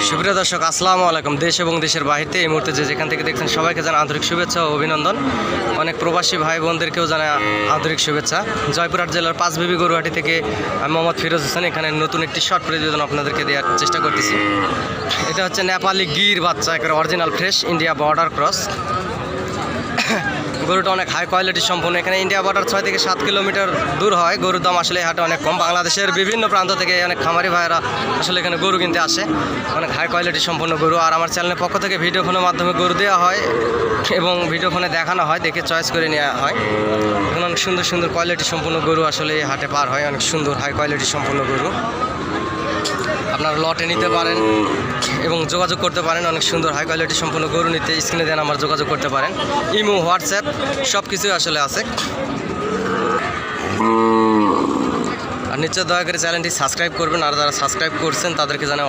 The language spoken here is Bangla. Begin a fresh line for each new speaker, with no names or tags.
সুপ্রিয় দর্শক, আসসালামু আলাইকুম। দেশ এবং দেশের বাইরে এই মুহূর্তে যেখান থেকে দেখছেন সবাইকে জানাই আন্তরিক শুভেচ্ছা ও অভিনন্দন। অনেক প্রবাসী ভাই বোনদেরকেও জানাই আন্তরিক শুভেচ্ছা। জয়পুরহাট জেলার পাঁচবিবি গরুহাটি থেকে আমি মোহাম্মদ ফিরোজ হোসেন এখানে নতুন একটি শর্ট প্রতিবেদন আপনাদেরকে দেওয়ার চেষ্টা করতেছি। এটা হচ্ছে নেপালি গির বাচ্চা, একেবারে original fresh India border cross. গরুটা অনেক হাই কোয়ালিটি সম্পূর্ণ। এখানে ইন্ডিয়া বর্ডার 6 থেকে 7 কিলোমিটার দূর হয়। গরুর দাম আসলে এই হাটে অনেক কম। বাংলাদেশের বিভিন্ন প্রান্ত থেকে অনেক খামারি ভাইয়েরা আসলে এখানে গরু কিনতে আসে। অনেক হাই কোয়ালিটি সম্পূর্ণ গরু। আর আমার চ্যানেলের পক্ষ থেকে ভিডিও ফোনের মাধ্যমে গরু দেওয়া হয় এবং ভিডিও ফোনে দেখানো হয়, দেখে চয়েস করে নেওয়া হয়। এখানে অনেক সুন্দর সুন্দর কোয়ালিটি সম্পূর্ণ গরু আসলে এই হাটে পার হয়। অনেক সুন্দর হাই কোয়ালিটি সম্পূর্ণ গরু আপনারা লটে নিতে পারেন এবং যোগাযোগ করতে পারেন। অনেক সুন্দর হাই কোয়ালিটি সম্পূর্ণ গরু নিতে স্ক্রিনে দেন আমার যোগাযোগ করতে পারেন। ইমো, হোয়াটসঅ্যাপ সব কিছুই আসলে আছে। আর নিশ্চয় দয়া করে চ্যানেলটি সাবস্ক্রাইব করবেন। আর যারা সাবস্ক্রাইব করছেন তাদেরকে জানাই